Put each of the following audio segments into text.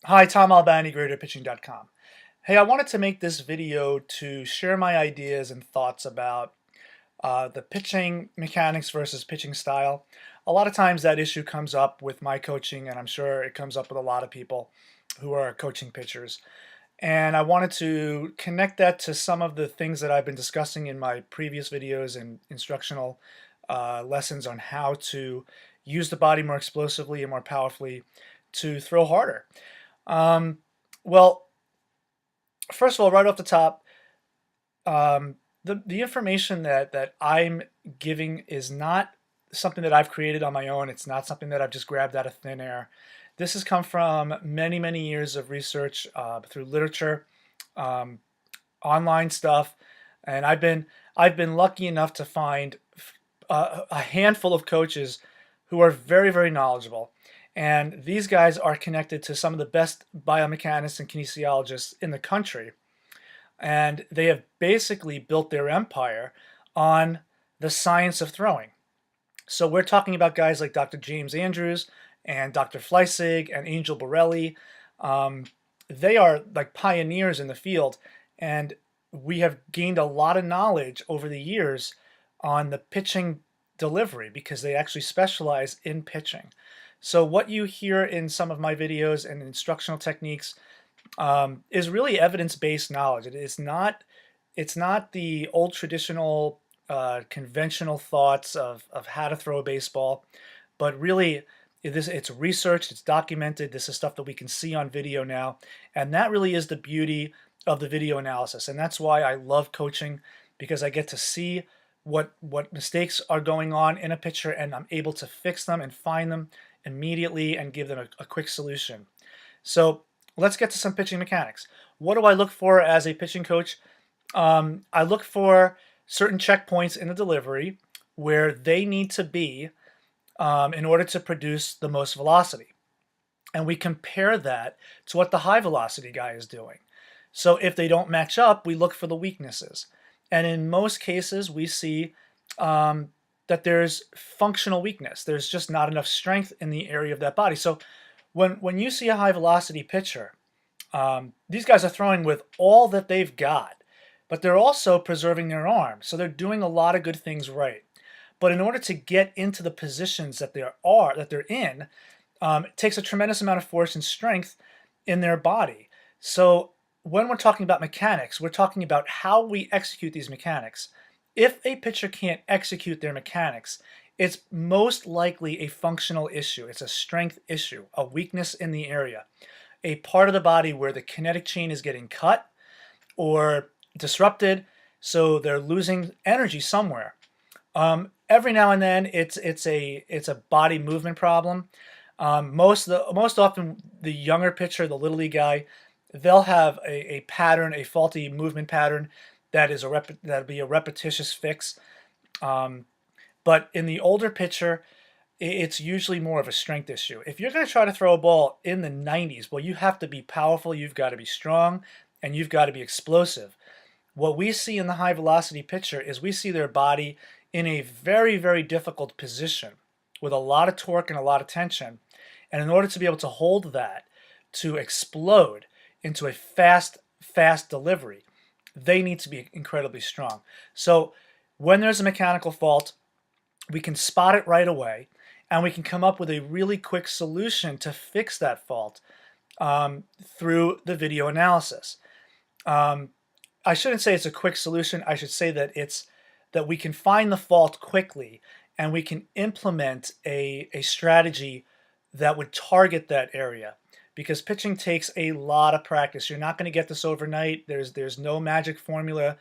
Hi, Tom Albani, GreaterPitching.com. Hey, I wanted to make this video to share my ideas and thoughts about the pitching mechanics versus pitching style. A lot of times that issue comes up with my coaching, and I'm sure it comes up with a lot of people who are coaching pitchers. And I wanted to connect that to some of the things that I've been discussing in my previous videos and instructional lessons on how to use the body more explosively and more powerfully to throw harder. Um, well, first of all, right off the top, the information that I'm giving is not something that I've created on my own. It's not something that I've just grabbed out of thin air. This has come from many years of research through literature, um, online stuff, and I've been lucky enough to find a handful of coaches who are very knowledgeable. And these guys are connected to some of the best biomechanists and kinesiologists in the country. And they have basically built their empire on the science of throwing. So we're talking about guys like Dr. James Andrews and Dr. Fleissig and Angel Borelli. Um, they are like pioneers in the field, and we have gained a lot of knowledge over the years on the pitching delivery because they actually specialize in pitching. So what you hear in some of my videos and instructional techniques is really evidence-based knowledge. It's not the old traditional conventional thoughts of how to throw a baseball, but really it's researched, it's documented. This is stuff that we can see on video now, and that really is the beauty of the video analysis. And that's why I love coaching, because I get to see what mistakes are going on in a pitcher, and I'm able to fix them and find them immediately and give them a quick solution. So let's get to some pitching mechanics. What do I look for as a pitching coach? I look for certain checkpoints in the delivery where they need to be in order to produce the most velocity. And we compare that to what the high velocity guy is doing. So if they don't match up, we look for the weaknesses. And in most cases, we see that there's functional weakness. There's just not enough strength in the area of that body. So when you see a high velocity pitcher, these guys are throwing with all that they've got, but they're also preserving their arm. So they're doing a lot of good things right. But in order to get into the positions that they're in, it takes a tremendous amount of force and strength in their body. So when we're talking about mechanics, we're talking about how we execute these mechanics. If a pitcher can't execute their mechanics, it's most likely a functional issue. It's a strength issue, a weakness in the area, a part of the body where the kinetic chain is getting cut or disrupted, so they're losing energy somewhere. Every now and then, it's a body movement problem. Most often, the younger pitcher, the little league guy, they'll have a pattern, a faulty movement pattern that'll be a repetitious fix. But in the older pitcher, it's usually more of a strength issue. If you're going to try to throw a ball in the 90s, well, you have to be powerful, you've got to be strong, and you've got to be explosive. What we see in the high velocity pitcher is we see their body in a very difficult position with a lot of torque and a lot of tension. And in order to be able to hold that, to explode into a fast delivery, they need to be incredibly strong. So when there's a mechanical fault, we can spot it right away, and we can come up with a really quick solution to fix that fault through the video analysis. I shouldn't say it's a quick solution. I should say that that we can find the fault quickly, and we can implement a strategy that would target that area. Because pitching takes a lot of practice. You're not going to get this overnight. There's no magic formula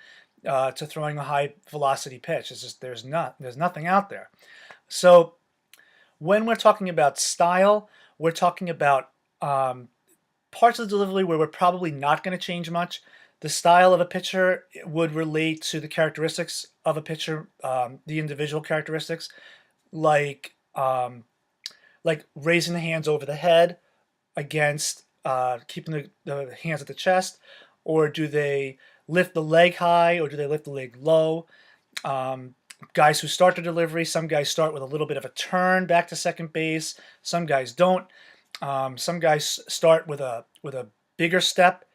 to throwing a high velocity pitch. It's just there's nothing out there. So when we're talking about style, we're talking about parts of the delivery where we're probably not going to change much. The style of a pitcher would relate to the characteristics of a pitcher, the individual characteristics, like raising the hands over the head against keeping the hands at the chest, or do they lift the leg high, or do they lift the leg low? Guys who start the delivery, some guys start with a little bit of a turn back to second base, some guys don't. Some guys start with a bigger step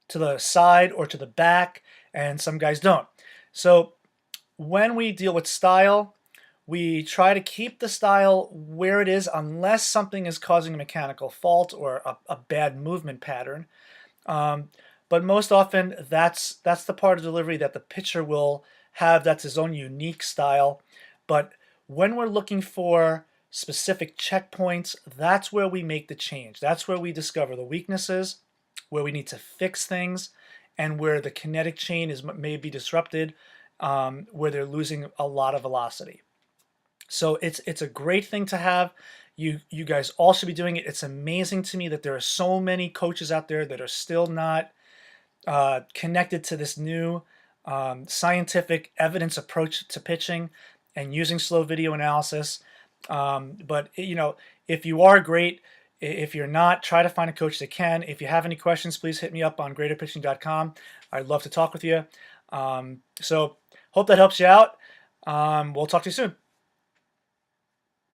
to the side or to the back, and some guys don't. So when we deal with style, we try to keep the style where it is unless something is causing a mechanical fault or a bad movement pattern. Um, but most often, that's the part of delivery that the pitcher will have. That's his own unique style. But when we're looking for specific checkpoints, that's where we make the change. That's where we discover the weaknesses, where we need to fix things, and where the kinetic chain may be disrupted, where they're losing a lot of velocity. So it's a great thing to have. You guys all should be doing it. It's amazing to me that there are so many coaches out there that are still not connected to this new scientific evidence approach to pitching and using slow video analysis. But you know, if you are great, if you're not, try to find a coach that can. If you have any questions, please hit me up on greaterpitching.com. I'd love to talk with you. So hope that helps you out. We'll talk to you soon.